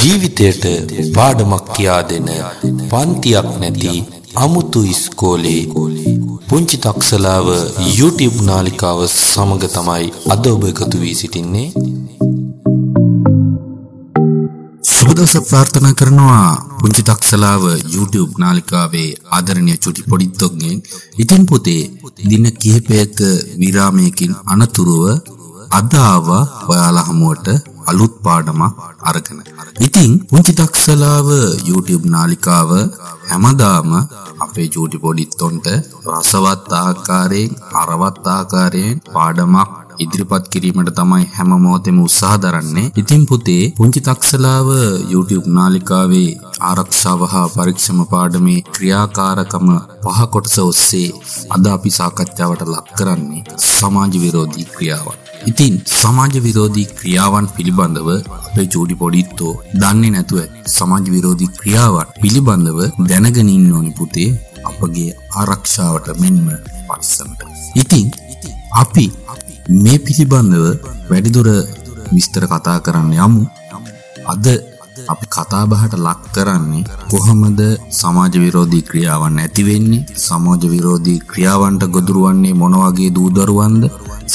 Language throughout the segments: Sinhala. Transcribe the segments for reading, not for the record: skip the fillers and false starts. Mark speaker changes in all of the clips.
Speaker 1: ජීවිතයට පාඩමක් කියා දෙන පන්තියක් නැති අමුතු ඉස්කෝලේ පුංචි තක්සලාව YouTube නාලිකාව සමග තමයි අද ඔබ එකතු වී සිටින්නේ. සුබදවස ප්‍රාර්ථනා කරනවා පුංචි තක්සලාව YouTube නාලිකාවේ ආදරණීය චුටි පොඩි දොග්ගෙන්. ඉතින් පුතේ දින කිහිපයක විරාමයකින් අනතුරුව අද ආවා ඔයාලා හමුවට අලුත් පාඩමක් අරගෙන. ඉතින් පුංචි තක්සලාව YouTube නාලිකාව හැමදාම අපේ චූටි පොඩිත්තොන්ට රසවත් ආකාරයෙන් අරවත් ආකාරයෙන් පාඩමක් ඉදිරිපත් කිරීමට තමයි හැම මොහොතෙම උත්සාහ දරන්නේ. ඉතින් පුතේ පුංචි තක්සලාව YouTube නාලිකාවේ ආරක්ෂාව හා පරීක්ෂම පාඩමේ ක්‍රියාකාරකම 5 කොටස ඔස්සේ අද අපි සාකච්ඡාවට ලක් කරන්නේ සමාජ විරෝධී ක්‍රියාවන්. ඉතින් සමාජ විරෝධී ක්‍රියාවන් පිළිබඳව අපේ චූටි පොඩිත්තෝ දන්නේ නැතුව සමාජ විරෝධී ක්‍රියාවන් පිළිබඳව දැනගෙන ඉන්න ඕනි පුතේ අපගේ ආරක්ෂාවට මෙන්ම පරිස්සමට. ඉතින් අපි මේ පිළිබඳව වැඩිදුර විස්තර කතා කරන්න යමු. අද අපි කතා බහට ලක් කරන්නේ කොහොමද සමාජ විරෝධී ක්‍රියාවන් ඇති වෙන්නේ, සමාජ විරෝධී ක්‍රියාවන්ට ගොදුරු වන්නේ මොන වගේ දූ දරුවන්ද,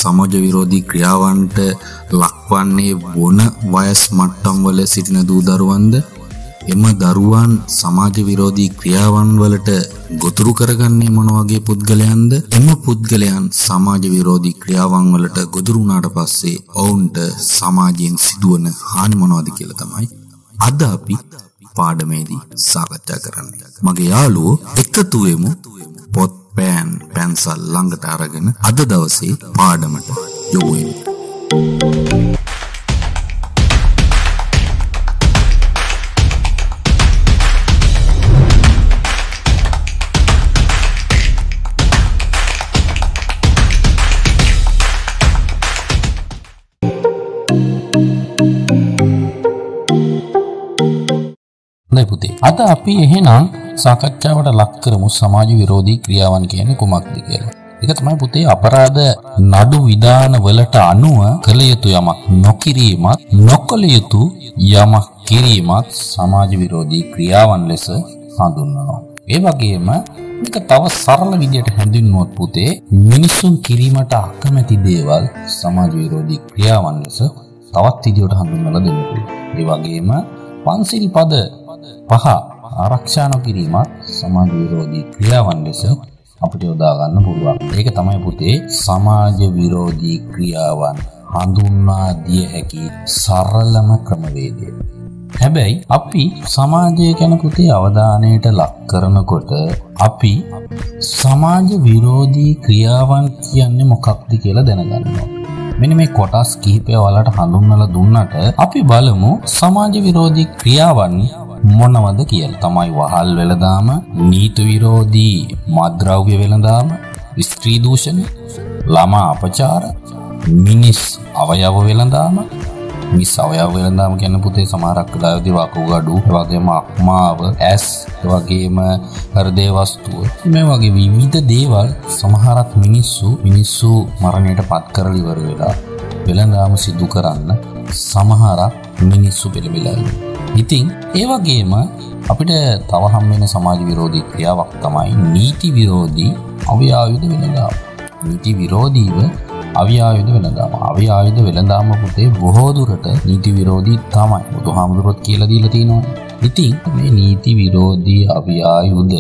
Speaker 1: සමාජ විරෝධී ක්‍රියාවන්ට ලක්වන්නේ මොන වයස් මට්ටම් වල සිටින දූ දරුවන්ද, එම දරුවන් සමාජ විරෝධී ක්‍රියාවන් වලට ගොදුරු කරගන්නේ මොන වගේ පුද්ගලයන්ද, එම පුද්ගලයන් සමාජ විරෝධී ක්‍රියාවන් වලට ගොදුරු වුණාට පස්සේ ඔවුන්ට සමාජයෙන් සිදුවන හානි මොනවද කියලා තමයි අද අපි පාඩමේදී සාකච්ඡා කරන්නේ. මගේ යාළුවෝ එකතු වෙමු පොත් පෑන් පැන්සල් ළඟට අරගෙන අද දවසේ පාඩමට යොමු වෙමු.
Speaker 2: අද අපි එහෙනම් සාකච්ඡාවට ලක් කරමු සමාජ විරෝධී ක්‍රියාවන් කියන්නේ කුමක්ද කියලා. ඒක තමයි පුතේ අපරාධ නඩු විධාන වලට අනුව කළ යුතු යමක් නොකිරීමත් නොකළ යුතු යමක් කිරීමත් සමාජ විරෝධී ක්‍රියාවන් ලෙස හඳුන්වනවා. ඒ වගේම මේක තව සරල විදිහට හැඳින්වුවොත් පුතේ මිනිසුන් කිරීමට අකමැති දේවල් සමාජ විරෝධී ක්‍රියාවන් ලෙස තවත් විදිහට හඳුන්වලා දෙන්න පුළුවන්. ඒ වගේම පන්සිල් පද 5 ආරක්ෂා නොකිරීමත් සමාජ විරෝධී ක්‍රියාවන් ලෙස අපිට යොදා ගන්න පුළුවන්. ඒක තමයි පුතේ සමාජ විරෝධී ක්‍රියාවන් හඳුන්වා දිය හැකි සරලම ක්‍රමවේදය. හැබැයි අපි සමාජය ගැන පුතේ අවධානයට ලක් කරනකොට අපි සමාජ විරෝධී ක්‍රියාවන් කියන්නේ මොකක්ද කියලා දැනගන්න ඕනේ. මෙන්න මේ කොටස් කිහිපය වලට හඳුන්වලා දුන්නට අපි බලමු සමාජ විරෝධී ක්‍රියාවන් මොනවද කියලා. තමයි වහල් වෙළඳාම, නීති විරෝධී මත්ද්‍රව්‍ය වෙළඳාම, ස්ත්‍රී දූෂණ, ළමා අපචාර, මිනිස් අවයව වෙළඳාම. මිනිස් අවයව වෙළඳාම කියන පුතේ සමහරක් වෙලාවදී වකුගඩු, ඒ වගේම අක්මාව, ඇස්, ඒ වගේම හෘදේ වස්තුව, මේ වගේ විවිධ දේවල් සමහරක් මිනිස්සු මරණයට පත් කරලා ඉවර වෙලා වෙළඳාම සිදු කරන්න සමහරක් මිනිස්සු පෙළඹිලා ඉන්නවා. ඉතින් ඒ වගේම අපිට තව හම් වෙන සමාජ විරෝධී ක්‍රියාවක් තමයි නීති විරෝධී අව්‍යායුධ වෙළඳාම. නීති විරෝධීව අව්‍යායුධ වෙළඳාම. අව්‍යායුධ වෙළඳාම පුතේ බොහෝ දුරට නීති විරෝධී තමයි. බුදුහාමුදුරුවෝ කියලා දීලා තියෙනවා. ඉතින් මේ නීති විරෝධී අව්‍යායුධ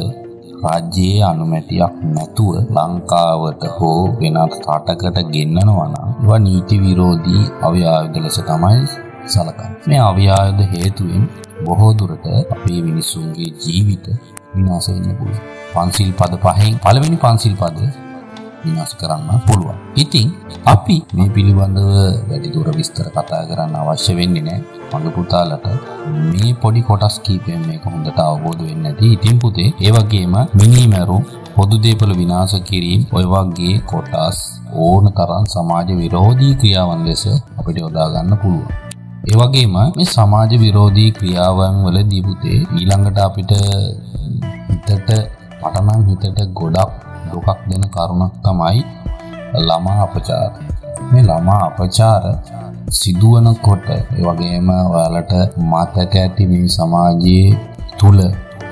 Speaker 2: රාජ්‍යයේ අනුමැතියක් නැතුව ලංකාවට හෝ වෙනත් රටකට ගෙන්නනවා නම් ඒවා නීති විරෝධී අව්‍යායුධ ලෙස තමයි සලකන්නේ. මේ අව්‍යායුධ හේතුවෙන් බොහෝ දුරට අපේ මිනිසුන්ගේ ජීවිත විනාශ වෙන්න පුළුවන්. පන්සිල් පද 5න් පළවෙනි පන්සිල් පද විනාශ කරන්න පුළුවන්. ඉතින් අපි මේ පිළිබඳව වැඩිදුර විස්තර කතා කරන්න අවශ්‍ය වෙන්නේ නැහැ. මගේ පුතාලට මේ පොඩි කොටස් කීපයෙන් මේක හොඳට අවබෝධ වෙන්න ඇති. ඉතින් පුතේ ඒ වගේම මිනිමැරුම්, පොදු දේපල විනාශ කිරීම, ඔය වගේ කොටස් ඕන තරම් සමාජ විරෝධී ක්‍රියාවන් ලෙස අපිට යොදා ගන්න පුළුවන්. ඒ වගේම මේ සමාජ විරෝධී ක්‍රියාවන් වලදී පුතේ ඊළඟට අපිට හිතට ගොඩක් දුකක් දෙන කරුණක් තමයි ළමා අපචාර. මේ ළමා අපචාර සිදුවනකොට ඒ වගේම ඔයාලට මතක ඇති මේ සමාජයේ තුල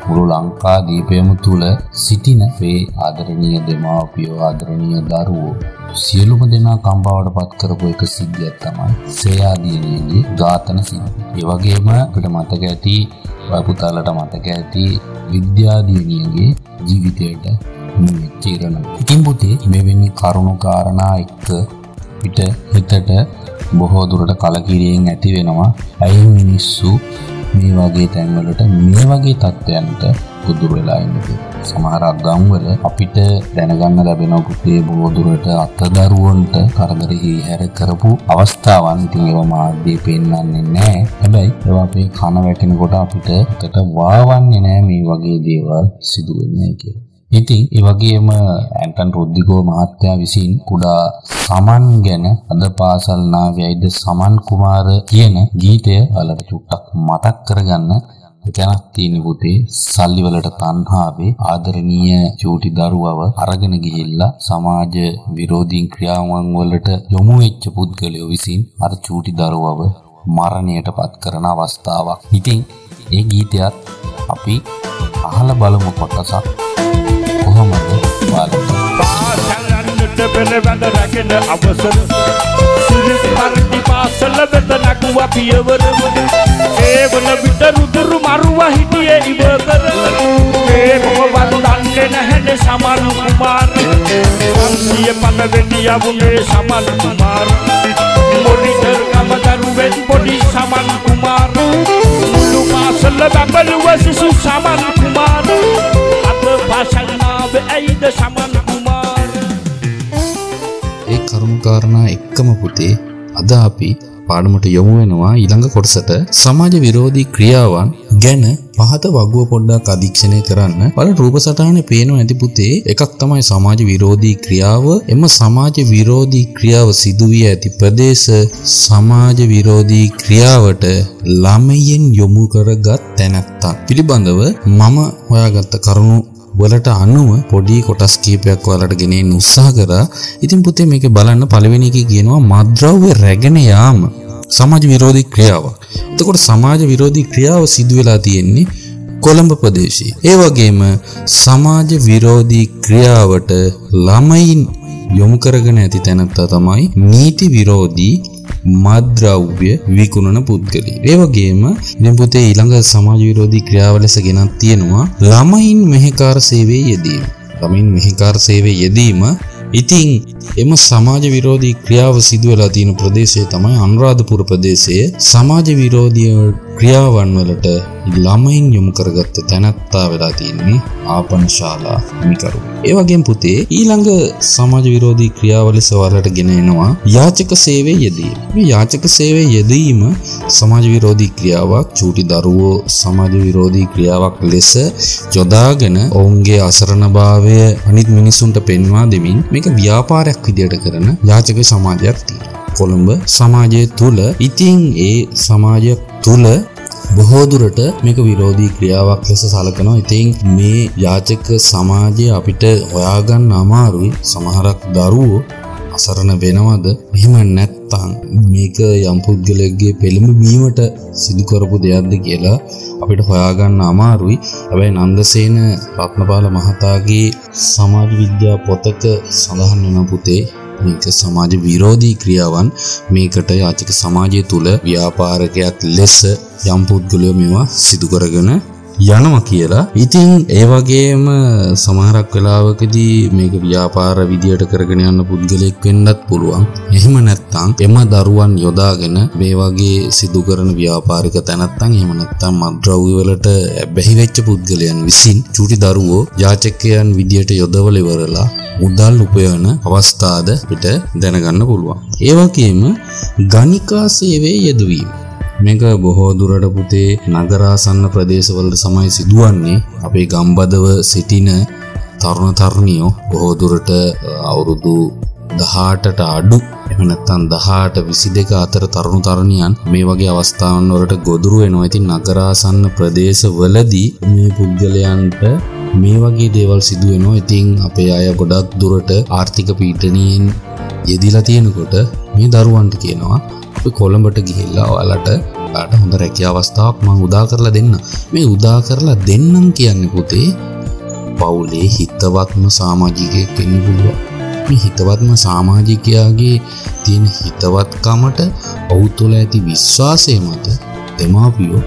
Speaker 2: මුළු ලංකාදීපයම තුල සිටින මේ ආදරණීය දෙමාපියෝ ආදරණීය දරුවෝ සියලුම දෙනා කම්පාවට පත් කරපු එක සිද්ධියක් තමයි සේයාදීනේගේ ඝාතන සිද්ධිය. ඒ වගේම අපිට මතක ඇති පුතාලට මතක ඇති විද්‍යාදීනියගේ ජීවිතයට මෙච්ච ඉරණ. ඉතින් පුතේ මෙවැනි කරුණු කාරණා එක්ක පිට හිතට බොහෝ දුරට කලකිරීමෙන් ඇති වෙනවා. ඇයි මිනිස්සු මේ වගේ තැන්වලට මේ වගේ තත්ත්වයන්ට ගොදුරු වෙලා ඉන්නේ? සමහර අගම්වල අපිට දැනගන්න ලැබෙන පුතේ බොහෝ දුරට අත්දරුවන්ට කරදර හිහැර කරපු අවස්ථාවන්. ඉතින් ඒවා මාධ්‍යයේ පෙන්වන්නේ නැහැ. හැබැයි ඒවා අපේ කන වැටෙනකොට අපිට හිතට වාවන්නේ නැහැ මේ වගේ දේවල් සිදු වෙන්නේ කියලා. ඉතින් ඒ වගේම ඇන්ටන් රොඩ්රිගෝ මහත්තයා විසින් කුඩා සමන් ගැන අද පාසල් නාවියයිද සමන් කුමාර කියන ගීතය වලට චුට්ටක් මතක් කරගන්න තැනක් තියෙන පුතේ. සල්ලි වලට තණ්හාවේ ආදරණීය චූටි දරුවව අරගෙන ගිහිල්ලා සමාජ විරෝධී ක්‍රියාවන් වලට යොමු වෙච්ච පුද්ගලයෝ විසින් අර චූටි දරුවව මරණයට පත් කරන අවස්ථාවක්. ඉතින් ඒ ගීතයත් අපි අහලා බලමු කොටසක්. කොහොමද
Speaker 3: පාසලන්නට පෙරවැඳ රැගෙන අවසර සිරිත් පරිදි පාසල වෙත නැගුවා පියවර ඒ වන විට රුදුරු මරුවා හිටියේ ඉවතර ඒ මොම වන්දන්නේ නැහැ සමන් කුමාර සංසිය පනවෙනි යවුනේ සමන් කුමාර මොනිටර් කමදරුවෙන් පොඩි සමන් කුමාර මුළු පාසල බබලුව සිසු සමන් කුමාර අත පාසල ඇයිද සමන් කුමාර.
Speaker 1: ඒ කරුණු කාරණා එක්කම පුතේ අද අපි පාඩමට යොමු වෙනවා ඊළඟ කොටසට. සමාජ විරෝධී ක්‍රියාවන් ගැන පහත වගුව පොඩ්ඩක් අධීක්ෂණය කරන්න. බලන්න රූප සටහනේ පේනවා ඇති පුතේ. එකක් තමයි සමාජ විරෝධී ක්‍රියාව. එම සමාජ විරෝධී ක්‍රියාව සිදුවිය ඇති ප්‍රදේශ සමාජ විරෝධී ක්‍රියාවට ළමයින් යොමු කරගත් තැනැත්තන් පිළිබඳව මම හොයාගත්ත කරුණු වලට අනුව පොඩි කොටස් කීපයක් ඔයාලට ගෙනෙන්න උත්සාහ කරා. ඉතින් පුතේ මේක බලන්න පළවෙනි එකේ කියනවා මත්ද්‍රව්‍ය රැගෙන යාම සමාජ විරෝධී ක්‍රියාවක්. එතකොට සමාජ විරෝධී ක්‍රියාව සිදු වෙලා තියෙන්නේ කොළඹ ප්‍රදේශයේ. ඒ වගේම සමාජ විරෝධී ක්‍රියාවට ළමයින් යොමු කරගෙන ඇති තැනත්තා තමයි නීති විරෝධී මත්ද්‍රව්‍ය විකුණන පුද්ගලයා. ඒ වගේම ඉතින් පුතේ ඊළඟ සමාජ විරෝධී ක්‍රියාව ලෙස ගෙනත් තියෙනවා ළමයින් මෙහෙකාර සේවයේ යෙදීම. ළමයින් මෙහෙකාර සේවයේ යෙදීම. ඉතින් එම සමාජ විරෝධී ක්‍රියාව සිදු වෙලා තියෙන ප්‍රදේශය තමයි අනුරාධපුර ප්‍රදේශයේ සමාජ විරෝධී ක්‍රියාවන් වලට ළමයින් යොමු කරගත්ත තැනැත්තා වෙලා තියෙන්නේ ආපන ශාලා හිමිකරු. ඒ වගේම පුතේ ඊළඟ සමාජ විරෝධී ක්‍රියාව ලෙස ඔයාලට ගෙන එනවා යාචක සේවයේ යෙදීම. මේ යාචක සේවයේ යෙදීම සමාජ විරෝධී ක්‍රියාවක්. චූටි දරුවෝ සමාජ විරෝධී ක්‍රියාවක් ලෙස යොදාගෙන ඔවුන්ගේ අසරණභාවය අනිත් මිනිසුන්ට පෙන්වා දෙමින් මේක ව්‍යාපාරයක් විදියට කරන යාචක සමාජයක් තියෙනවා කොළඹ සමාජය තුල. ඉතින් ඒ සමාජය තුල බොහෝ දුරට මේක විරෝධී ක්‍රියාවක් ලෙස සැලකනවා. ඉතින් මේ යාචක සමාජය අපිට හොයාගන්න අමාරුයි. සමහරක් දරුවෝ අසරණ වෙනවද? එහෙම නැත්නම් මේක යම් පුද්ගලයෙක්ගේ පෙළඹවීමට සිදු කරපු දෙයක්ද කියලා අපිට හොයාගන්න අමාරුයි. හැබැයි නන්දසේන රත්නපාල මහතාගේ සමාජ විද්‍යා පොතක සඳහන් වෙන පුතේ මේක සමාජ විරෝධී ක්‍රියාවන්. මේකට යාචක සමාජය තුල ව්‍යාපාරකයක් ලෙස යම් පුද්ගලයෝ මේවා සිදු කරගෙන යනවා කියලා. ඉතින් ඒ වගේම සමහරක් වෙලාවකදී මේක ව්‍යාපාර විදියට කරගෙන යන පුද්ගලෙක් වෙන්නත් පුළුවන්. එහෙම නැත්නම් එම දරුවන් යොදාගෙන මේ වගේ සිදු කරන ව්‍යාපාරික තැනැත්තන් එහෙම නැත්නම් මත්ද්‍රව්‍ය වලට බැහැ වෙච්ච පුද්ගලයන් විසින් චූටි දරුවෝ යාචකයන් විදියට යොදවල ඉවරලා මුදල් උපයන අවස්ථාද පිට දැනගන්න පුළුවන්. ඒ වගේම ගණිකා සේවයේ යෙදවීම. මේක බොහෝ දුරට පුතේ නගරාසන්න ප්‍රදේශවලට සමයි සිදුවන්නේ. අපේ ගම්බදව සිටින තරුණ තරුණියෝ බොහෝ දුරට අවුරුදු 18ට අඩු එහෙම නැත්නම් 18 22 අතර තරුණ තරුණියන් මේ වගේ අවස්ථාවන් වලට ගොදුරු වෙනවා. ඉතින් නගරාසන්න ප්‍රදේශවලදී මේ පුද්ගලයන්ට මේ වගේ දේවල් සිදු වෙනවා. ඉතින් අපේ අය ගොඩක් දුරට ආර්ථික පීඩනයෙන් යෙදිලා තියෙනකොට මේ දරුවන්ට කියනවා අපි කොළඹට ගිහිල්ලා ඔයාලට හොඳ රැකියාව අවස්ථාවක් මම උදා කරලා දෙන්න. මේ උදා කරලා දෙන්නම් කියන්නේ පුතේ පවුලේ හිතවත්ම සමාජිකයෙක් වෙන්න පුළුවන්. මේ හිතවත්ම සමාජිකයාගේ තියෙන හිතවත්කමට ඔහු තුළ ඇති විශ්වාසය මත දෙමාපියෝ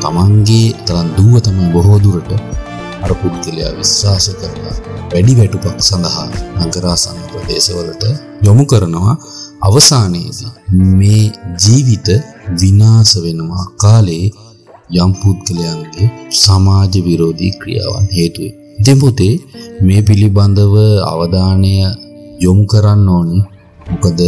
Speaker 1: තමන්ගේ තරම් දුව තමයි බොහෝ දුරට අර පුද්ගලයා විශ්වාස කරලා වැඩි වැටුපක් සඳහා නගරාසන්න ප්‍රදේශවලට යොමු කරනවා. අවසානයේදී මේ ජීවිත විනාශ වෙනවා කාලේ යම් පුද්ගලයන්ගේ සමාජ විරෝධී ක්‍රියාවන් හේතුවෙන්. ඉතින් පුතේ මේ පිළිබඳව අවධානය යොමු කරන්න ඕනේ. මොකද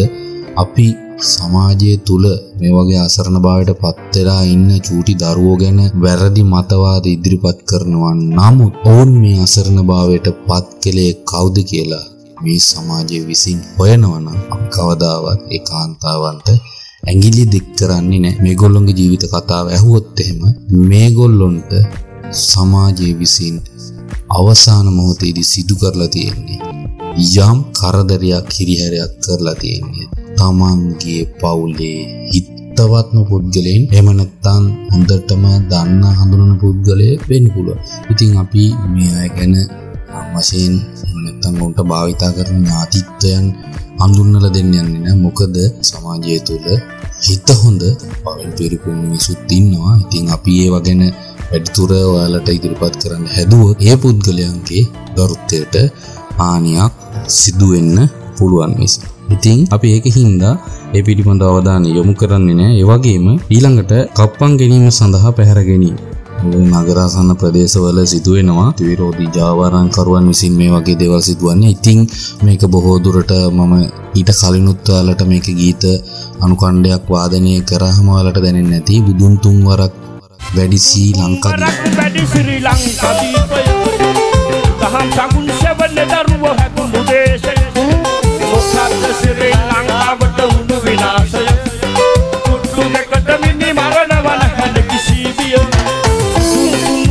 Speaker 1: අපි සමාජය තුල මේ වගේ අසරණභාවයට පත් වෙලා ඉන්න චූටි දරුවෝ ගැන වැරදි මතවාද ඉදිරිපත් කරනවා. නමුත් ඔවුන් මේ අසරණභාවයට පත් කළේ කවුද කියලා මේ සමාජයේ විසින් හොයනවා නම් අපි කවදාවත් ඒ කාන්තාවන්ට ඇඟිලි දික් කරන්නේ නැහැ. මේගොල්ලොන්ගේ ජීවිත කතාව ඇහුවොත් එහෙම මේගොල්ලොන්ට සමාජයේ විසින් අවසාන මොහොතේදී සිදු කරලා තියෙන්නේ යම් කරදරයක් හිරිහැරයක් කරලා තියෙන්නේ තමන්ගේ පවුලේ හිතවත්ම පුද්ගලයන් එහෙම නැත්නම් හොඳටම දන්න හඳුනන පුද්ගලයෙක් වෙන්න පුළුවන්. ඉතින් අපි මේ අය ගැන වශයෙන් නැත්නම් උන්ට භාවිතා කරන ඥාතිත්වයන් හඳුන්වලා දෙන්න යන්නේ නැහැ. මොකද සමාජය තුළ හිත හොඳ පවල් පිරිපුන් මිනිසුත් ඉන්නවා. ඉතින් අපි ඒව ගැන වැඩිදුර ඔයාලට ඉදිරිපත් කරන්න හැදුවොත් ඒ පුද්ගලයන්ගේ ගරුත්වයට හානියක් සිදු වෙන්න පුළුවන් නිසා. ඉතින් අපි ඒකින්ද ඒ පිළිබඳව අවධානය යොමු කරන්නේ නැහැ. ඒ වගේම ඊළඟට කප්පන් ගැනීම සඳහා පැහැර ගැනීම නගරාසන්න ප්‍රදේශවල සිදුවෙනවා. විරෝධී ජාවාරම්කරුවන් විසින් මේ වගේ දේවල් සිදුවන්නේ. ඉතින් මේක බොහෝ දුරට මම ඊට කලිනුත් ඔයාලට මේක ගීත අනුකණ්ඩයක් වාදනය කරාම ඔයාලට දැනෙන්නේ නැති බුදුන් තුන් වරක් වැඩි ශ්‍රී ලංකාදීපය දහම් සඟුන් සෙවන දරුවෝ හැකුණු දේශය මොකක්ද ශ්‍රී ලංකාවට වුණු විනාශය කුට්ටු දෙකට මිනි මරණ වන හැඩ කිසි බිය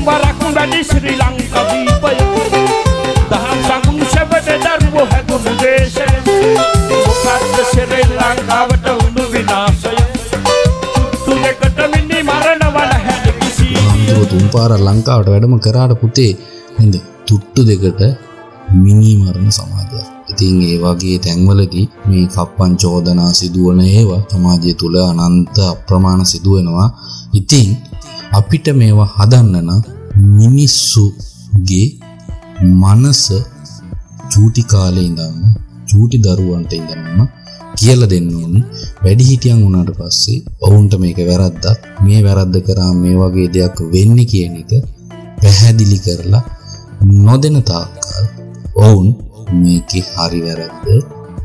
Speaker 1: වරක් වැඩි ශ්‍රී ලංකාදීපය දහම් සඟුන් සෙවන දරුවෝ හැකුණු දේශය මොකක්ද ශ්‍රී ලංකාවට වුණු විනාශය කුට්ටු දෙකට මිනි මරණ වන හැඩ කිසි බිය තුන් පාර ලංකාවට වැඩම කරාට පුතේ නේද තුට්ටු දෙකට මිනි මරණ සමාජයක්. ඉතින් ඒ වගේ තැන්වලදී මේ කප්පන් චෝදනා සිදුවන ඒවා සමාජය තුල අනන්ත අප්‍රමාණ සිදුවෙනවා. ඉතින් අපිට මේවා හදන්න නම් මිනිස්සුගේ මනස චූටි කාලේ ඉඳන්ම චූටි දරුවන්ට ඉඳන්ම කියලා දෙන්න ඕනේ. වැඩිහිටියන් වුණාට පස්සේ ඔවුන්ට මේක වැරද්දක්, මේ වැරද්ද කරාම මේ වගේ දෙයක් වෙන්නේ කියන එක පැහැදිලි කරලා නොදෙන තාක්කල් ඔවුන් මේකේ හරි වැරද්ද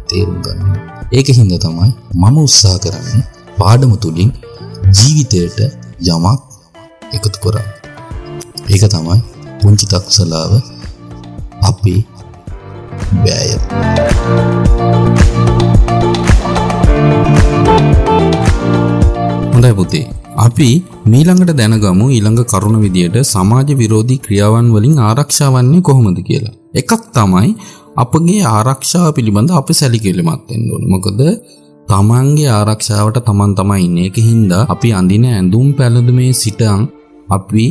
Speaker 1: තේරුම් ගන්න. ඒකින්ද තමයි මම උත්සාහ කරන්නේ පාඩම තුලින් ජීවිතයට යමක් එකතු කරන්න. ඒක තමයි පුංචි තක්සලාව අපේ වෑයම. හොඳයි පුතේ. අපි මීළඟට දැනගමු ඊළඟ කරුණ විදියට සමාජ විරෝධී ක්‍රියාවන් වලින් ආරක්ෂා වන්නේ කොහොමද කියලා. එකක් තමයි අපගේ ආරක්ෂාව පිළිබඳ අපි සැලකිලිමත් වෙන්න ඕනේ. මොකද තමන්ගේ ආරක්ෂාවට තමන් තමයි ඉන්නේ. ඒකින්ද අපි අඳින ඇඳුම් පැළඳුමේ සිටන් අපි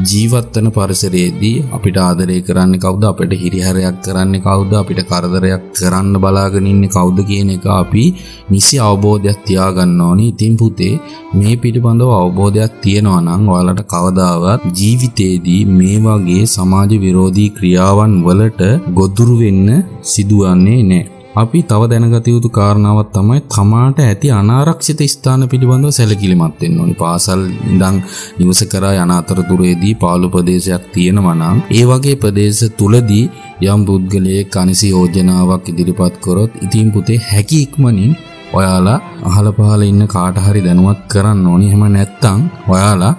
Speaker 1: ජීවත් වෙන පරිසරයේදී අපිට ආදරය කරන්නේ කවුද, අපිට හිරිහැරයක් කරන්නේ කවුද, අපිට කරදරයක් කරන්න බලාගෙන ඉන්නේ කවුද කියන එක අපි නිසි අවබෝධයක් තියාගන්න ඕනේ. ඉතින් පුතේ මේ පිළිබඳව අවබෝධයක් තියෙනවා නම් ඔයාලට කවදාවත් ජීවිතේදී මේ වගේ සමාජ විරෝධී ක්‍රියාවන් වලට ගොදුරු වෙන්න සිදුවන්නේ නැහැ. අපි තව දැනගත යුතු කාරණාවක් තමයි තමාට ඇති අනාරක්ෂිත ස්ථාන පිළිබඳව සැලකිලිමත් වෙන්න ඕනේ. පාසල් ඉඳන් නිවස කරා යන අතරතුරේදී පාළු ප්‍රදේශයක් තියෙනවා නම් ඒ වගේ ප්‍රදේශ තුලදී යම් පුද්ගලයෙක් අනිසි යෝජනාවක් ඉදිරිපත් කරොත් ඉතින් පුතේ හැකි ඉක්මනින් ඔයාලා අහල පහල ඉන්න කාට හරි දැනුවත් කරන්න ඕනේ. එහෙම නැත්නම් ඔයාලා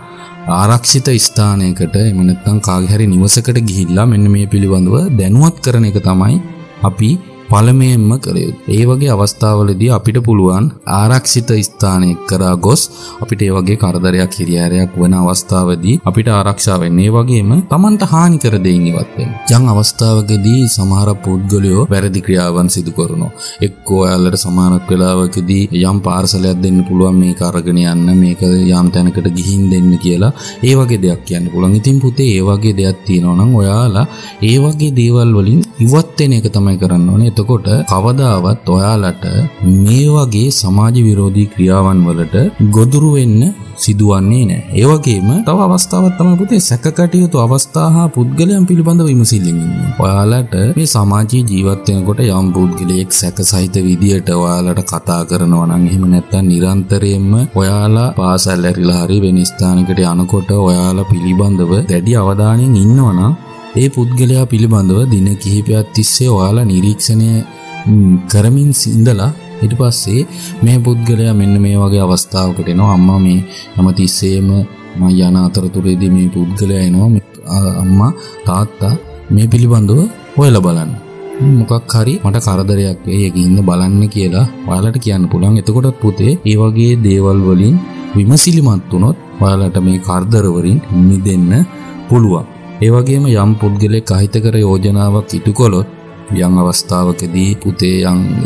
Speaker 1: ආරක්ෂිත ස්ථානයකට එහෙම නැත්නම් කාගේ හරි නිවසකට ගිහිල්ලා මෙන්න මේ පිළිබඳව දැනුවත් කරන එක තමයි අපි පළමුවෙන්ම කළ යුතුයි. ඒ වගේ අවස්ථාවලදී අපිට පුළුවන් ආරක්ෂිත ස්ථානයක කරා ගොස් අපිට ඒ වගේ කරදරයක් හිරිහැරයක් වන අවස්ථාවදී අපිට ආරක්ෂා වෙන්න. ඒ වගේම Tamanට හානි කර දෙයින් ඉවත් වෙන්න. යම් අවස්ථාවකදී සමහර පුද්ගලයෝ වැරදි ක්‍රියාවන් සිදු කරනවා. එක්කෝ ඔයාලට සමානක් වෙලාවකදී යම් පාර්සලයක් දෙන්න පුළුවන් මේක අරගෙන යන්න, මේක යම් තැනකට ගිහින් දෙන්න කියලා ඒ වගේ දෙයක් කියන්න පුළුවන්. ඉතින් පුතේ ඒ වගේ දෙයක් තියෙනවා නම් ඔයාලා ඒ වගේ දේවල් වලින් ඉවත් වෙන එක තමයි කරන්න ඕනේ. එතකොට කවදාවත් ඔයාලට මේ වගේ සමාජ විරෝධී ක්‍රියාවන් වලට ගොදුරු වෙන්න සිදුවන්නේ නැහැ. ඒ වගේම තව අවස්ථාවක් තමයි පුතේ සැකකටයුතු අවස්ථා හා පුද්ගලයන් පිළිබඳව විමසිල්ලෙන් ඉන්න. ඔයාලට මේ සමාජීය ජීවත් වෙනකොට යම් පුද්ගලයෙක් සැකසහිත විදියට ඔයාලට කතා කරනවා නම් එහෙම නැත්නම් නිරන්තරයෙන්ම ඔයාලා පාසල් ඇරිලා හරි වෙන ස්ථානයකට යනකොට ඔයාලා පිළිබඳව දැඩි අවධානයෙන් ඉන්නවා නම් ඒ පුද්ගලයා පිළිබඳව දින කිහිපයක් තිස්සේ ඔයාලා නිරීක්ෂණය කරමින් ඉඳලා ඊට පස්සේ මේ පුද්ගලයා මෙන්න මේ වගේ අවස්ථාවකට එනවා. අම්මා මේ හැමතිස්සෙම මම යන අතරතුරේදී මේ පුද්ගලයා එනවා. අම්මා තාත්තා මේ පිළිබඳව හොයලා බලන්න. මොකක් හරි මට කරදරයක් වෙයි ඒකින්ද බලන්න කියලා ඔයාලට කියන්න පුළුවන්. එතකොට පුතේ මේ වගේ දේවල් වලින් විමසිලිමත් වුණොත් ඔයාලට මේ කරදර වලින් මිදෙන්න පුළුවන්. ඒ වගේම යම් පුද්ගලෙක් අහිතකර යෝජනාවක් ඉටු කළොත් යම් අවස්ථාවකදී පුතේ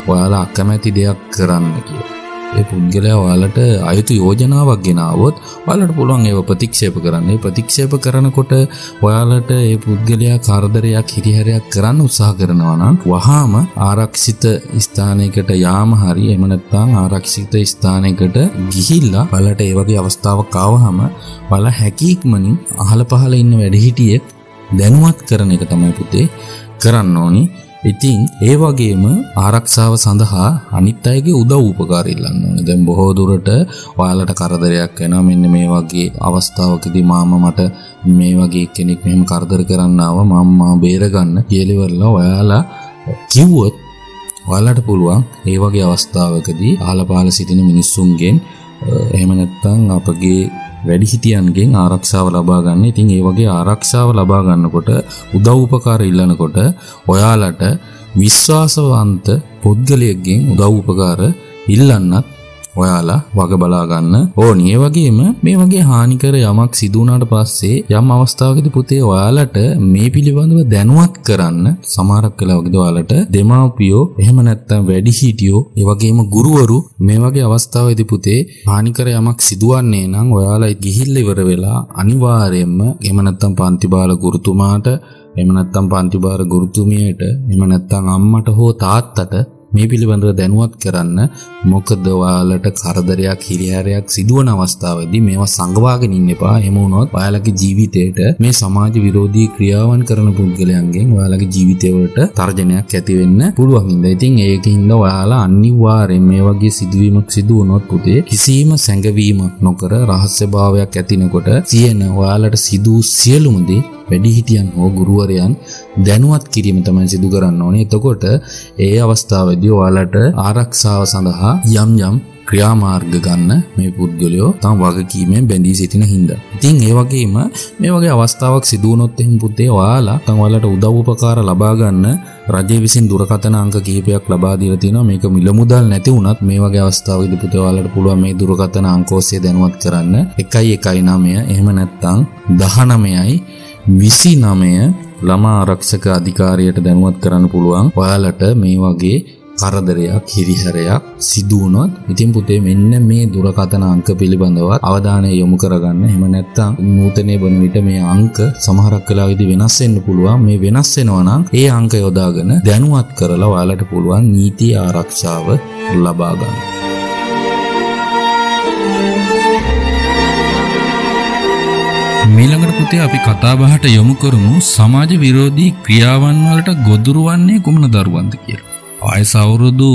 Speaker 1: ඔයාලා අකමැති දෙයක් කරන්න කියලා. ඒ පුද්ගලයා ඔයාලට අයුතු යෝජනාවක් ගෙනාවොත් ඔයාලට පුළුවන් ඒව ප්‍රතික්ෂේප කරන්න. ඒ ප්‍රතික්ෂේප කරනකොට ඔයාලට ඒ පුද්ගලයා කරදරයක් හිරිහැරයක් කරන්න උත්සාහ කරනවා නම් වහාම ආරක්ෂිත ස්ථානයකට යාම හරි එහෙම නැත්නම් ආරක්ෂිත ස්ථානයකට ගිහිල්ලා ඔයාලට ඒ වගේ අවස්ථාවක් ආවහම ඔයාලා හැකීක්මනින් අහල පහල ඉන්න වැඩිහිටියෙක් දැනුවත් කරන එක තමයි පුතේ කරන්න ඕනි. ඉතින් ඒ වගේම ආරක්ෂාව සඳහා අනිත් අයගේ උදව් උපකාර ඉල්ලන්න ඕනේ. දැන් බොහෝ දුරට ඔයාලට කරදරයක් වෙනවා. මෙන්න මේ වගේ අවස්ථාවකදී මට මේ වගේ කෙනෙක් මෙහෙම කරදර කරන්න ආවා. මම බේරගන්න කියලා ඉවරලා ඔයාලා කිව්වොත් ඔයාලට පුළුවන් ඒ වගේ අවස්ථාවකදී අහලපහල සිටින මිනිස්සුන්ගෙන් එහෙම නැත්නම් අපගේ වැඩිහිටියන්ගෙන් ආරක්ෂාව ලබා ගන්න. ඉතින් ඒ වගේ ආරක්ෂාව ලබා ගන්නකොට උදව් උපකාර ඉල්ලනකොට ඔයාලට විශ්වාසවන්ත පුද්ගලයෙක්ගෙන් උදව් උපකාර ඉල්ලන්නත් ඔයාලා වග බලා ගන්න ඕනි. ඒ වගේම මේ වගේ හානිකර යමක් සිදු වුණාට පස්සේ යම් අවස්ථාවකදී පුතේ ඔයාලට මේ පිළිබඳව දැනුවත් කරන්න සමහරක් වෙලාවකදී ඔයාලට දෙමාපියෝ එහෙම නැත්නම් වැඩිහිටියෝ ඒ වගේම ගුරුවරු මේ වගේ අවස්ථාවකදී පුතේ හානිකර යමක් සිදුවන්නේ නම් ඔයාලා ගිහිල්ලා ඉවර වෙලා අනිවාර්යයෙන්ම එහෙම නැත්නම් පන්ති බාල ගුරුතුමාට එහෙම නැත්නම් පන්ති බාල ගුරුතුමියට එහෙම නැත්නම් අම්මට හෝ තාත්තට මේ පිළිබඳව දැනුවත් කරන්න. මොකද ඔයාලට කරදරයක් හිරිහැරයක් සිදුවන අවස්ථාවේදී මේවා සංගවාගෙන ඉන්න එපා. එහෙම වුණොත් ඔයාලගේ ජීවිතේට මේ සමාජ විරෝධී ක්‍රියාවන් කරන පුද්ගලයන්ගෙන් ඔයාලගේ ජීවිතය වලට තර්ජනයක් ඇති වෙන්න පුළුවන්. ඉතින් ඒකින්ද ඔයාලා අනිවාර්යයෙන් මේ වගේ සිදුවීමක් සිදු වුණොත් පුතේ කිසිම සැඟවීමක් නොකර රහස්‍යභාවයක් ඇතිනකොට ඔයාලට සිදු සියලුම දේ වැඩිහිටියන් හෝ ගුරුවරයන් දැනුවත් කිරීම තමයි සිදු කරන්න ඕනේ. එතකොට ඒ අවස්ථාවේදී ඔයාලට ආරක්ෂාව සඳහා යම් ක්‍රියාමාර්ග ගන්න මේ පුද්ගලයෝ තම වගකීමෙන් බැඳී සිටින හින්දා. ඉතින් ඒ වගේම මේ වගේ අවස්ථාවක් සිදු වුණොත් එහෙනම් පුතේ ඔයාලා තම ඔයාලට උදව් උපකාර ලබා ගන්න රජය විසින් දුරකථන අංක කිහිපයක් ලබා දීලා තියෙනවා. මේක මිල මුදල් නැති වුණත් මේ වගේ අවස්ථාවකදී පුතේ ඔයාලට පුළුවන් මේ දුරකථන අංක ඔස්සේ දැනුවත් කරන්න 119 එහෙම නැත්නම් 19යි 29 ළමා ආරක්ෂක අධිකාරියට දැනුවත් කරන්න පුළුවන්. ඔයාලට මේ වගේ කරදරයක් හිරිහැරයක් සිදු වුණොත් ඉතින් පුතේ මෙන්න මේ දුරකථන අංක පිළිබඳව අවධානය යොමු කරගන්න. එහෙම නැත්නම් නූතනයේ වන විට මේ අංක සමහරක් වෙලාවෙදී වෙනස් වෙන්න පුළුවන්. මේ වෙනස් වෙනවා නම් ඒ අංක යොදාගෙන දැනුවත් කරලා ඔයාලට පුළුවන් නීති ආරක්ෂාව ලබා ගන්න.
Speaker 2: මීළඟට පුතේ අපි කතා බහට යොමු කරමු සමාජ විරෝධී ක්‍රියාවන් වලට ගොදුරු වන්නේ කුමන දරුවන්ද කියලා. වයස අවුරුදු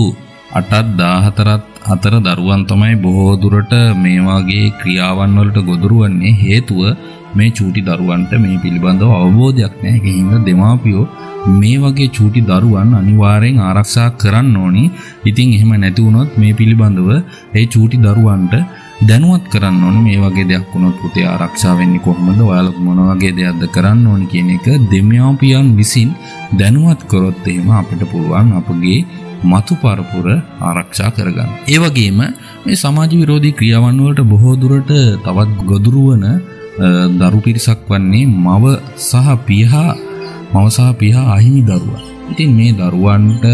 Speaker 2: 8ත් 14ත් අතර දරුවන් තමයි බොහෝ දුරට මේ වගේ ක්‍රියාවන් වලට ගොදුරු වන්නේ. හේතුව මේ චූටි දරුවන්ට මේ පිළිබඳව අවබෝධයක් නැහැ. ඒ හින්දා දෙමාපියෝ මේ වගේ චූටි දරුවන් අනිවාර්යෙන් ආරක්ෂා කරන්න ඕනි. ඉතින් එහෙම නැති වුණොත් මේ පිළිබඳව ඒ චූටි දරුවන්ට
Speaker 1: දැනුවත් කරන්න ඕනේ මේ වගේ දෙයක් වුණොත් පුතේ ආරක්ෂා වෙන්නේ කොහොමද? ඔයාලා මොන වගේ දෙයක්ද කරන්න ඕනේ කියන එක දෙමාපියන් විසින් දැනුවත් කරොත් එහෙම අපිට පුළුවන් අපගේ මතු පරපුර ආරක්ෂා කරගන්න. ඒ වගේම මේ සමාජ විරෝධී ක්‍රියාවන් වලට බොහෝ දුරට තවත් ගොදුරු වන දරු පිරිසක් වන්නේ මව සහ පියා අහිමි දරුවන්. ඉතින් මේ දරුවන්ට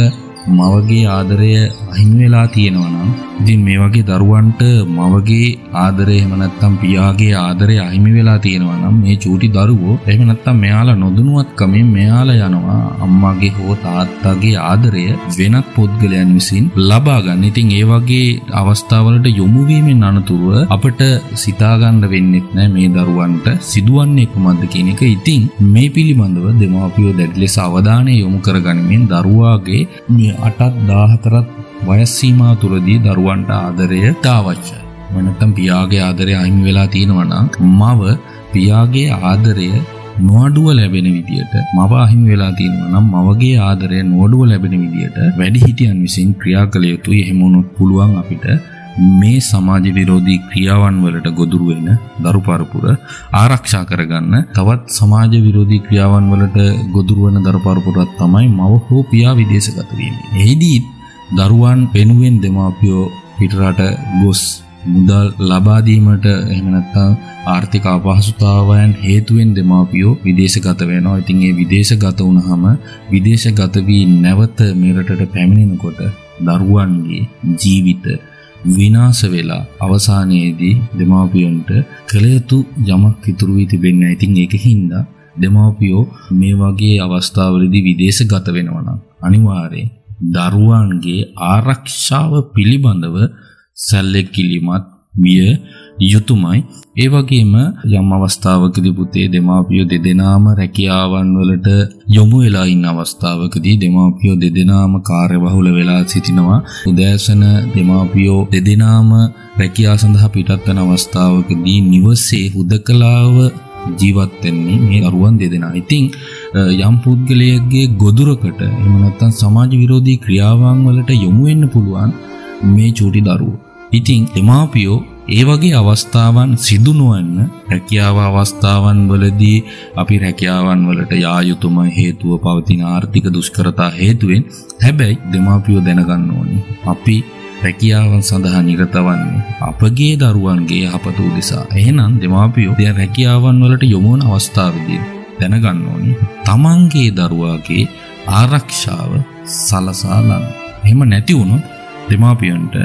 Speaker 1: මවගේ ආදරය අහිමි වෙලා තියෙනවා නම් ඉතින් මේ වගේ දරුවන්ට මවගේ ආදරය එහෙම නැත්නම් පියාගේ ආදරය අහිමි වෙලා තියෙනවා නම් මේ චූටි දරුවෝ එහෙම නැත්නම් මෙයාලා නොදැනුවත්කමින් මෙයාලා යනවා අම්මාගේ හෝ තාත්තාගේ ආදරය වෙනත් පුද්ගලයන් විසින් ලබා ගන්න. ඉතින් ඒ වගේ අවස්ථාවලට යොමු වීමෙන් අනතුරුව අපිට සිතා ගන්න වෙන්නේ නැහැ මේ දරුවන්ට සිදුවන්නේ කුමක්ද කියන එක. ඉතින් මේ පිළිබඳව දෙමාපියෝ දැඩි ලෙස අවධානය යොමු කරගනිමින් දරුවාගේ 8-14 වයස් සීමාව තුරදී දරුවන්ට ආදරයට අවශ්‍යයි. නැත්නම් පියාගේ ආදරය අහිමි වෙලා තියෙනවා නම් මව පියාගේ ආදරය නොඅඩුව ලැබෙන විදියට මව අහිමි වෙලා තියෙනවා නම් මවගේ ආදරය නොඅඩුව ලැබෙන විදියට වැඩිහිටියන් විසින් ක්‍රියා කළ යුතුයි. එහෙම වුණොත් පුළුවන් අපිට මේ සමාජ විරෝධී ක්‍රියාවන් වලට ගොදුරු වෙන දරු පරපුර ආරක්ෂා කරගන්න. තවත් සමාජ විරෝධී ක්‍රියාවන් වලට ගොදුරු වෙන දරු පරපුරක් තමයි මව හෝ පියා විදේශගත වීම. එහිදී දරුවන් වෙනුවෙන් දෙමාපියෝ පිටරට ගොස් මුදල් ලබා දීමට එහෙම නැත්නම් ආර්ථික අපහසුතාවයන් හේතුවෙන් දෙමාපියෝ විදේශගත වෙනවා. ඉතින් ඒ විදේශගත වුණාම විදේශගත වී නැවත මෙරටට පැමිණෙනකොට දරුවන්ගේ ජීවිත විනාශ වෙලා අවසානයේදී දෙමාපියන්ට කළ යුතු යමක් ඉතුරු වී තිබෙන්නේ නැහැ. ඉතින් ඒකින්ද දෙමාපියෝ මේ වගේ අවස්ථාවලදී විදේශගත වෙනවා නම් අනිවාර්යයෙන් දරුවන්ගේ ආරක්ෂාව පිළිබඳව සැලකිලිමත් විය යුතුයමයි. ඒ වගේම යම් අවස්ථාවකදී පුතේ දෙමාපියෝ දෙදෙනාම රැකියාවන් වලට යොමු වෙලා ඉන්න අවස්ථාවකදී දෙමාපියෝ දෙදෙනාම කාර්යබහුල වෙලා සිටිනවා. උදෑසන දෙමාපියෝ දෙදෙනාම රැකියාව සඳහා පිටත් වෙන අවස්ථාවකදී නිවසේ හුදකලාව ජීවත් වෙන්නේ මේ දරුවන් දෙදෙනා. ඉතින් යම් පුද්ගලයෙක්ගේ ගොදුරකට එහෙම නැත්නම් සමාජ විරෝධී ක්‍රියාවන් වලට යොමු වෙන්න පුළුවන් මේ චූටි දරුවෝ. ඉතින් දෙමාපියෝ ඒ වගේ අවස්ථාවන් සිදු නොවන්න රැකියාව අවස්ථාවන් වලදී අපි රැකියාවන් වලට යා යුතුම හේතුව පවතින ආර්ථික දුෂ්කරතා හේතුවෙන්. හැබැයි දෙමාපියෝ දැනගන්න ඕනේ අපි රැකියාවන් සඳහා නිරත වන්නේ අපගේ දරුවන්ගේ යහපත උදෙසා. එහෙනම් දෙමාපියෝ දැන් රැකියාවන් වලට යොමු වන අවස්ථාවේදී දැනගන්න ඕනේ තමන්ගේ දරුවාගේ ආරක්ෂාව සලසා ගන්න. එහෙම නැති වුණොත් දෙමාපියන්ට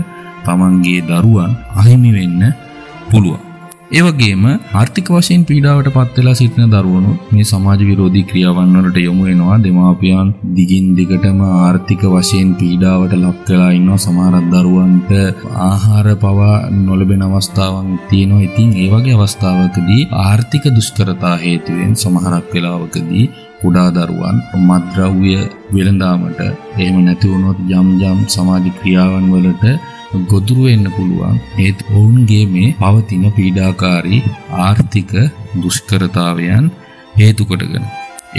Speaker 1: තමන්ගේ දරුවන් අහිමි වෙන්න පුළුවන්. ඒ වගේම ආර්ථික වශයෙන් පීඩාවට පත් වෙලා සිටින දරුවනුත් මේ සමාජ විරෝධී ක්‍රියාවන් වලට යොමු වෙනවා. දෙමාපියන් දිගින් දිගටම ආර්ථික වශයෙන් පීඩාවට ලක් වෙලා ඉන්නවා. සමහර දරුවන්ට ආහාර පවා නොලැබෙන අවස්ථාවන් තියෙනවා. ඉතින් ඒ වගේ අවස්ථාවකදී ආර්ථික දුෂ්කරතා හේතුවෙන් සමහරක් වෙලාවකදී කුඩා දරුවන් මත්ද්‍රව්‍ය වෙළඳාමට එහෙම නැති වුණොත් යම් සමාජ ක්‍රියාවන් වලට ගොදුරු වෙන්න පුළුවන්. ඒත් ඔවුන්ගේ මේ පවතින පීඩාකාරී ආර්ථික දුෂ්කරතාවයන් හේතු කොටගෙන.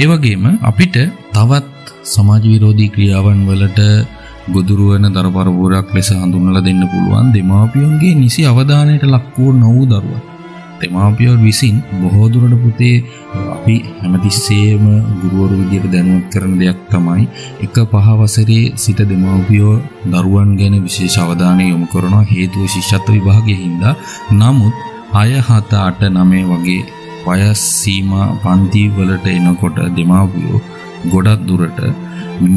Speaker 1: ඒ වගේම අපිට තවත් සමාජ විරෝධී ක්‍රියාවන් වලට ගොදුරු වෙන දරු පරපුරක් ලෙස හඳුන්වලා දෙන්න පුළුවන් දෙමාපියන්ගේ නිසි අවධානයට ලක් වූ නොවූ දරුවන්. දෙමාපියෝ විසින් බොහෝ දුරට පුතේ අපි හැමතිස්සෙම ගුරුවරු විදියට දැනුවත් කරන දෙයක් තමයි 1-5 වසරේ සිට දෙමාපියෝ දරුවන් ගැන විශේෂ අවධානය යොමු කරනවා. හේතුව ශිෂ්‍යත්ව විභාගයේ හින්දා. නමුත් 6, 7, 8, 9 වගේ වයස් සීමා පන්ති වලට එනකොට දෙමාපියෝ ගොඩක් දුරට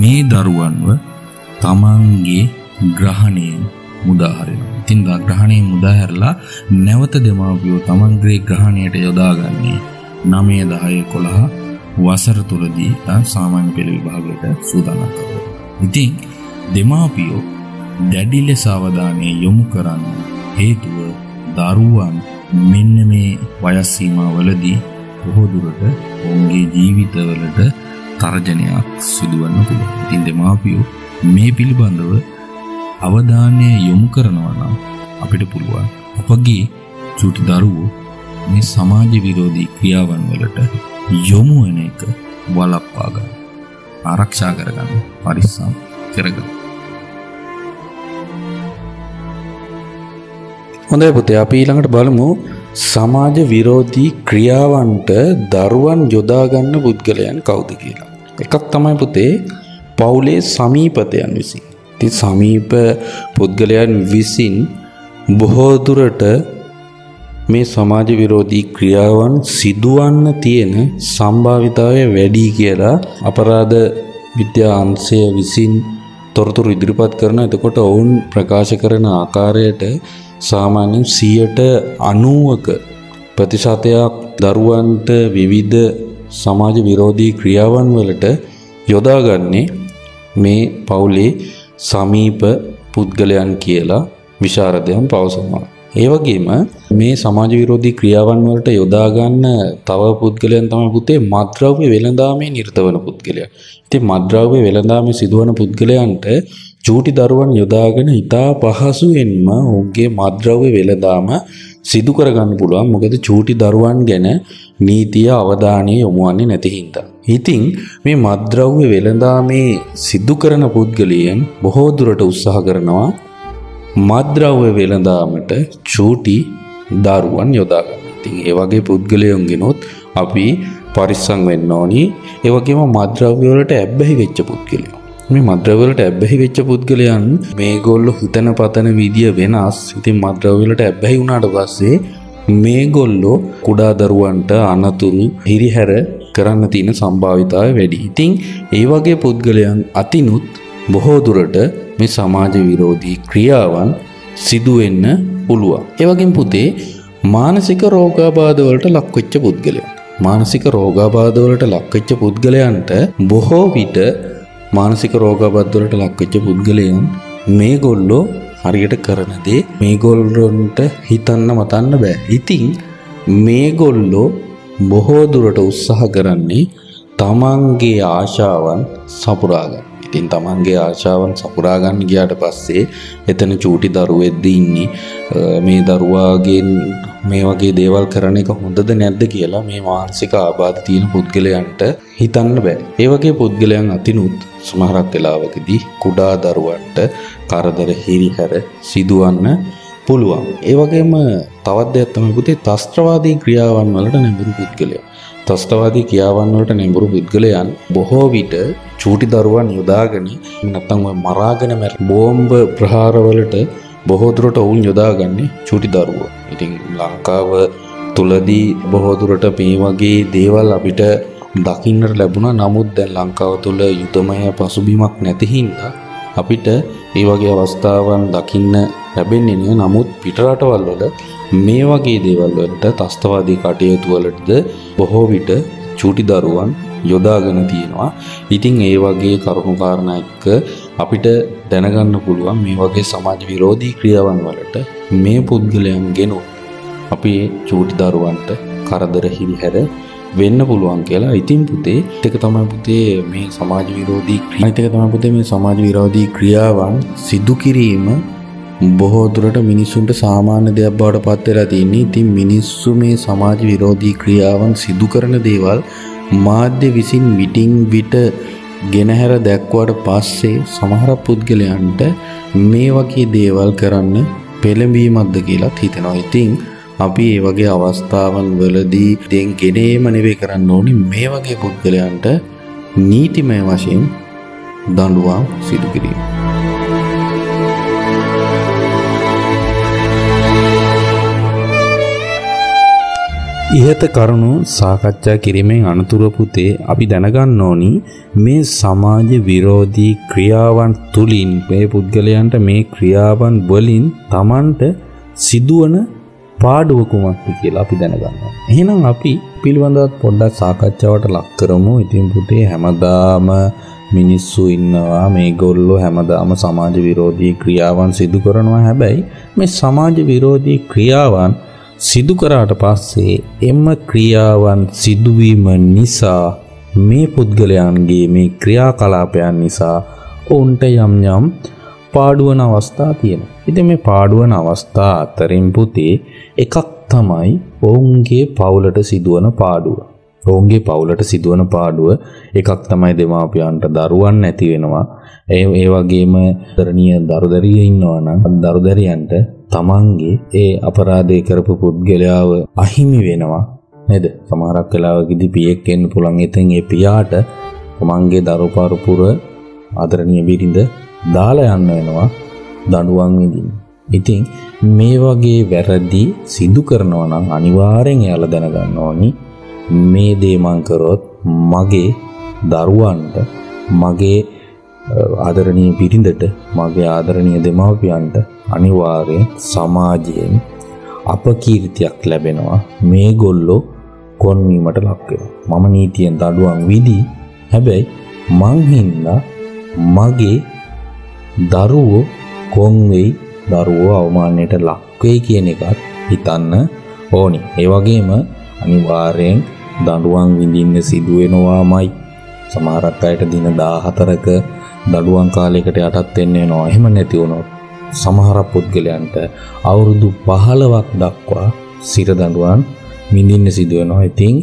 Speaker 1: මේ දරුවන්ව තමන්ගේ ග්‍රහණයෙන් මුදා හරිනවා. ඉතින් ග්‍රහණයෙන් මුදා හැරලා නැවත දෙමාපියෝ තමන්ගේ ග්‍රහණයට යොදාගන්නේ 9, 10, 11 වසර තුරදී සාමාන්‍ය පෙළ විභාගයට සූදානම් කරනවා. ඉතින් දෙමාපියෝ දැඩි ලෙස අවධානය යොමු කරන්න හේතුව දරුවන් මෙන්න මේ වයස් සීමාවලදී බොහෝ දුරට ඔවුන්ගේ ජීවිතවලට තර්ජනයක් සිදුවන්න පුළුවන්. ඉතින් දෙමාපියෝ මේ පිළිබඳව අවධානය යොමු කරනවා නම් අපිට පුළුවන් අපගේ චූටි දරුවෝ මේ සමාජ විරෝධී ක්‍රියාවන් වලට යොමු වෙන එක වළක්වා ගන්න, ආරක්ෂා කරගන්න, පරිස්සම් කරගන්න. හොඳයි පුතේ අපි ඊළඟට බලමු සමාජ විරෝධී ක්‍රියාවන්ට දරුවන් යොදා ගන්න පුද්ගලයන් කවුද කියලා. එකක් තමයි පුතේ පවුලේ සමීපතයන් විසින්. ඉතින් සමීප පුද්ගලයන් විසින් බොහෝ දුරට මේ සමාජ විරෝධී ක්‍රියාවන් සිදුවන්න තියෙන සම්භාවිතාවය වැඩි කියලා අපරාධ විද්‍යා අංශය විසින් තොරතුරු ඉදිරිපත් කරන. එතකොට ඔවුන් ප්‍රකාශ කරන ආකාරයට සාමාන්‍යයෙන් 90%ක ප්‍රතිශතයක් දරුවන්ට විවිධ සමාජ විරෝධී ක්‍රියාවන් වලට යොදාගන්නේ මේ පවුලේ සමීප පුද්ගලයන් කියලා විශාරදයන් පවසනවා. ඒ වගේම මේ සමාජ විරෝධී ක්‍රියාවන් වලට යොදා ගන්න තව පුද්ගලයන් තමයි පුතේ මත්ද්‍රව්‍ය වෙළඳාමේ නිරත වන පුද්ගලයන්. ඉතින් මත්ද්‍රව්‍ය වෙළඳාමේ සිදුවන පුද්ගලයන්ට චූටි දරුවන් යොදාගෙන ඉතා පහසුවෙන්ම ඔවුන්ගේ මත්ද්‍රව්‍ය වෙළඳාම සිදු කරගන්න පුළුවන්. මොකද චූටි දරුවන් ගැන නීතිය අවධානය යොමුවන්නේ නැති හින්දා. ඉතින් මේ මත්ද්‍රව්‍ය වෙළඳාමේ සිදු කරන පුද්ගලයන් බොහෝ දුරට උත්සාහ කරනවා මත්ද්‍රව්‍ය වෙළඳාමට චූටි දරුවන් යොදා ගන්න. ඉතින් ඒ වගේ පුද්ගලයන්ගෙනොත් අපි පරිස්සම් වෙන්න ඕනි. ඒ වගේම මත්ද්‍රව්‍ය වලට ඇබ්බැහි වෙච්ච පුද්ගලයෝ. මේ මත්ද්‍රව්‍ය වලට ඇබ්බැහි වෙච්ච පුද්ගලයන් මේගොල්ලෝ හිතන පතන විදිය වෙනස්. ඉතින් මත්ද්‍රව්‍ය වලට ඇබ්බැහි වුණාට පස්සේ මේගොල්ලෝ කුඩා දරුවන්ට අනතුරු හිරිහැර කරන්න තියෙන සම්භාවිතාවය වැඩි. ඉතින් ඒ වගේ පුද්ගලයන් අතිනුත් බොහෝ දුරට මේ සමාජ විරෝධී ක්‍රියාවන් සිදු වෙන්න පුළුවන්. ඒ වගේම පුතේ මානසික රෝගාබාධ වලට ලක් වෙච්ච පුද්ගලයන්. මානසික රෝගාබාධ වලට ලක් වෙච්ච පුද්ගලයන්ට බොහෝ විට මානසික රෝගාබාධ වලට ලක් වෙච්ච පුද්ගලයන් මේගොල්ලෝ හරියට කරන දේ මේගොල්ලොන්ට හිතන්න මතන්න බෑ. ඉතින් මේගොල්ලෝ බොහෝ දුරට උත්සාහ කරන්නේ තමන්ගේ ආශාවන් සපුරා ගන්න. ඉතින් තමන්ගේ ආශාවන් සපුරා ගන්න ගියාට පස්සේ එතන චූටි දරුවෙක්ද ඉන්නේ මේ දරුවාගෙන් මේ වගේ දේවල් කරන එක හොඳද නැද්ද කියලා මේ මානසික ආබාධ තියෙන පුද්ගලයන්ට හිතන්න බෑ. ඒ වගේ පුද්ගලයන් අතිනුත් සමහරක් වෙලාවකදී කුඩා දරුවන්ට කරදර හිරිහැර සිදුවන්න පුළුවන්. ඒ වගේම තවත් දෙයක් තමයි පුතේ ත්‍රස්තවාදී ක්‍රියාවන් වලට නැඹුරු පුද්ගලයන්. ත්‍රස්තවාදී ක්‍රියාවන් වලට නැඹුරු පුද්ගලයන් බොහෝ විට චූටි දරුවන් යොදාගෙන නැත්නම් මරාගෙන බෝම්බ ප්‍රහාර වලට බොහෝ දුරට වුන් යොදාගන්නේ චූටි දරුවෝ. ඉතින් ලංකාව තුලදී බොහෝ දුරට මේ වගේ දේවල් අපිට දකින්නට ලැබුණා. නමුත් දැන් ලංකාව තුල යුදමය පසුබිමක් නැති හින්දා අපිට මේ වගේ අවස්ථාවන් දකින්න ලැබෙන්නේ නෑ. නමුත් පිටරටවල් වල මේ වගේ දේවල් වලට ත්‍රස්තවාදී කටයුතු වලටද බොහෝ විට චූටි දරුවන් යොදාගෙන තියෙනවා. ඉතින් ඒ වගේ කරුණු කාරණා එක්ක අපිට දැනගන්න පුළුවන් මේ වගේ සමාජ විරෝධී ක්‍රියාවන් වලට මේ පුද්ගලයන්ගෙන අපේ චූටි දරුවන්ට කරදර හිරිහැර වෙන්න පුළුවන් කියලා. ඉතින් පුතේ ඒක තමයි පුතේ මේ සමාජ විරෝධී ක්‍රියාවන් සිදු කිරීම බොහෝ දුරට මිනිසුන්ට සාමාන්‍ය දෙයක් බවට පත් වෙලා තියෙන්නේ. ඉතින් මිනිස්සු මේ සමාජ විරෝධී ක්‍රියාවන් සිදු කරන දේවල් මාධ්‍ය විසින් විටින් විට ගෙනහැර දැක්වුවාට පස්සේ සමහර පුද්ගලයන්ට මේ වගේ දේවල් කරන්න පෙළඹීමක්ද කියලා හිතෙනවා. ඉතින් අපි මේ වගේ අවස්ථාවන් වලදී දැන් ගෙනේම නෙවෙයි කරන්න ඕනේ මේ වගේ පුද්ගලයන්ට නීතිමය වශයෙන් දඬුවම් සිදු කිරීම. ඉහත කරුණු සාකච්ඡා කිරීමෙන් අනතුරු පුතේ අපි දැනගන්න ඕනි මේ සමාජ විරෝධී ක්‍රියාවන් තුලින් මේ පුද්ගලයන්ට මේ ක්‍රියාවන් වලින් Tamanට සිදුවන පාඩුව කුමක්ද කියලා අපි දැනගන්නවා. එහෙනම් අපි පිළිබඳව පොඩ්ඩක් සාකච්ඡාවට ලක් කරමු. ඉතින් පුතේ හැමදාම මිනිස්සු ඉන්නවා මේගොල්ලෝ හැමදාම සමාජ විරෝධී ක්‍රියාවන් සිදු කරනවා. හැබැයි මේ සමාජ විරෝධී ක්‍රියාවන් සිදු කරාට පස්සේ එම ක්‍රියාවන් සිදුවීම නිසා මේ පුද්ගලයන්ගේ මේ ක්‍රියාකලාපයන් නිසා ඔවුන්ට යම් යම් පාඩුවන අවස්ථා තියෙනවා. ඉතින් මේ පාඩුවන අවස්ථා අතරින් පුතේ එකක් තමයි ඔවුන්ගේ පවුලට සිදුවන පාඩුව. ඔවුන්ගේ පවුලට සිදුවන පාඩුව එකක් තමයි දෙමාපියන්ට දරුවන් නැති වෙනවා. ඒ වගේම දරණීය දරුදරිය ඉන්නවා නම් දරුදරියන්ට තමන්ගේ ඒ අපරාධය කරපු පුද්ගලයාව අහිමි වෙනවා නේද? සමහරක් වෙලාවකදී පියෙක් එන්න පුළුවන්. ඉතින් ඒ පියාට තමන්ගේ දරුපරපුර ආදරණීය බිරිඳ දාලා යන්න වෙනවා දඬුවම් විඳින්න. ඉතින් මේ වගේ වැරදි සිදු කරනවා නම් අනිවාර්යෙන් එයාලා දැනගන්න ඕනි මේ දේ මං කරොත් මගේ දරුවන්ට, මගේ ආදරණීය බිරිඳට, මගේ ආදරණීය දෙමව්පියන්ට අනිවාර්යෙන් සමාජයෙන් අපකීර්තියක් ලැබෙනවා. මේගොල්ලෝ කොන්වීමට ලක් වෙනවා. මම නීතියෙන් දඬුවම් විදි. හැබැයි මං හින්දා මගේ දරුවෝ කොන් වෙයි, දරුවෝ අවමානයට ලක් වෙයි කියන එකත් හිතන්න ඕනි. ඒ වගේම අනිවාර්යෙන් දඬුවම් විඳින්න සිදු වෙනවාමයි. සමහරක් අයට දින 14ක දඬුවම් කාලයකට යටත් වෙන්න වෙනවා. එහෙම නැති වුණොත් සමහර පුද්ගලයන්ට අවුරුදු 15ක් දක්වා සිර දඬුවම් විඳින්න සිදු වෙනවා. ඉතින්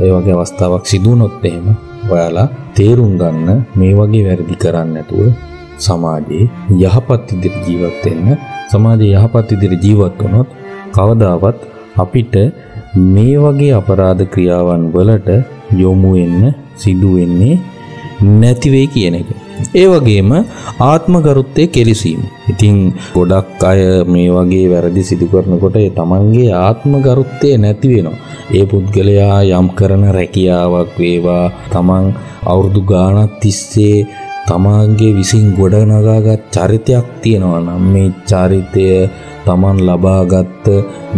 Speaker 1: ඒ වගේ අවස්ථාවක් සිදු වුණොත් එහෙම ඔයාලා තේරුම් ගන්න මේ වගේ වැරදි කරන්නේ නැතුව සමාජයේ යහපත් ඉදිරි ජීවත් වෙන්න. සමාජයේ යහපත් ඉදිරි ජීවත් වුණොත් කවදාවත් අපිට මේ වගේ අපරාධ ක්‍රියාවන් වලට යොමු වෙන්න සිදු වෙන්නේ නැති වෙයි කියන එක. ඒ වගේම ආත්මගරුත්වයේ කෙලිසීම. ඉතින් ගොඩක් අය මේ වගේ වැරදි සිදු කරනකොට ඒ තමන්ගේ ආත්මගරුත්වය නැති වෙනවා. ඒ පුද්ගලයා යම් කරන රැකියාවක් වේවා, තමන් අවුරුදු ගාණක් තිස්සේ තමන්ගේ විසින් ගොඩනගාගත් චරිතයක් තියෙනවා නම් මේ චරිතය තමන් ලබාගත්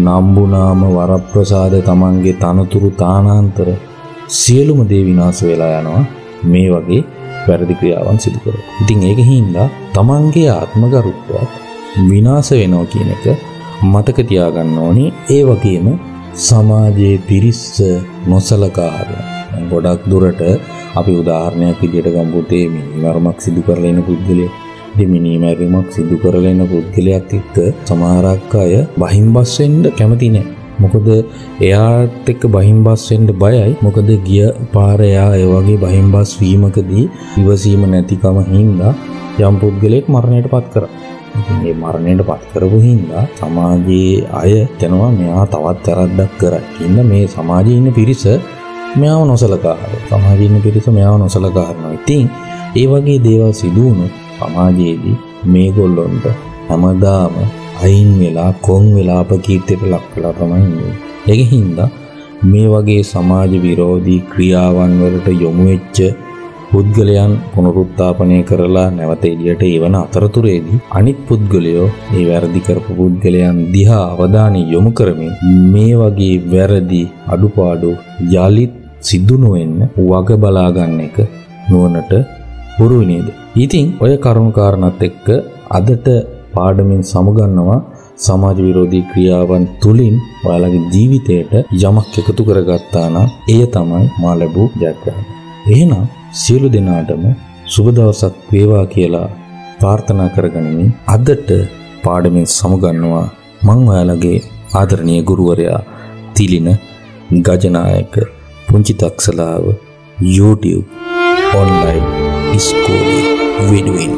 Speaker 1: නම්බුනාම වරප්‍රසාද, තමන්ගේ තනතුරු තානාන්තර සියලුම දේ විනාශ වෙලා යනවා මේ වගේ වැරදි ක්‍රියාවන් සිදු කරලා. ඉතින් ඒක හින්දා තමන්ගේ ආත්මගරුත්වය විනාශ වෙනවා කියන එක මතක තියාගන්න ඕනේ. ඒ වගේම සමාජයේ පිරිස නොසලකා හරිනවා. ගොඩක් දුරට අපි උදාහරණයක් විදිහට ගමු පුතේ, මිනිමරමක් සිදු කරලා ඉන්න පුද්ගලයෙක්. ඉතින් මිනිමරමක් සිදු කරලා ඉන්න පුද්ගලයෙක් එක්ක සමහරක් අය බහිම්බස් වෙන්න කැමති නැහැ. මොකද එයාත් එක්ක බහිම්බස් වෙන්න බයයි. මොකද ගිය පාර එයා ඒ වගේ බහිම්බස් වීමකදී ඉවසීම නැතිකම හින්දා යම් පුද්ගලයෙක් මරණයට පත් කරා. ඉතින් මේ මරණයට පත් කරපු හින්දා සමාජයේ අය කියනවා මෙයා තවත් වැරද්දක් කරා. ඉන්න මේ සමාජයේ ඉන්න පිරිස මෙයාව නොසලකා හරිනවා. සමාජයේ ඉන්න පිරිස මෙයාව නොසලකා හරිනවා. ඉතින් ඒ වගේ දේවල් සිදු වුණොත් සමාජයේදී මේගොල්ලොන්ට හැමදාම අයින් වෙලා කොන් වෙලා අපකීර්තියට ලක් වෙලා තමයි ඉන්නේ. ඒක හින්දා මේ වගේ සමාජ විරෝධී ක්‍රියාවන් වලට යොමු වෙච්ච පුද්ගලයන් පුනරුත්ථාපනය කරලා නැවත එළියට එවන අතරතුරේදී අනිත් පුද්ගලයෝ මේ වැරදි කරපු පුද්ගලයන් දිහා අවධානය යොමු කරමින් මේ වගේ වැරදි අඩුපාඩු යලිත් සිදු නොවෙන්න වග බලා ගන්න එක නුවණට පුරු නේද? ඉතින් ඔය කරුණු කාරණාත් එක්ක අදට පාඩමින් සමුගන්නවා සමාජ විරෝධී ක්‍රියාවන් තුලින් ඔයාලගේ ජීවිතයට යමක් එකතු කරගත්තා නම් එය තමයි මා ලැබූ ජයග්‍රහණය. එහෙනම් සියලු දෙනාටම සුබ දවසක් වේවා කියලා ප්‍රාර්ථනා කරගනිමින් අදට පාඩමින් සමුගන්නවා මම ඔයාලගේ ආදරණීය ගුරුවරයා තිලින ගජනායක පුංචි තක්සලාව YouTube online ඉස්කෝලේ වෙනුවෙන්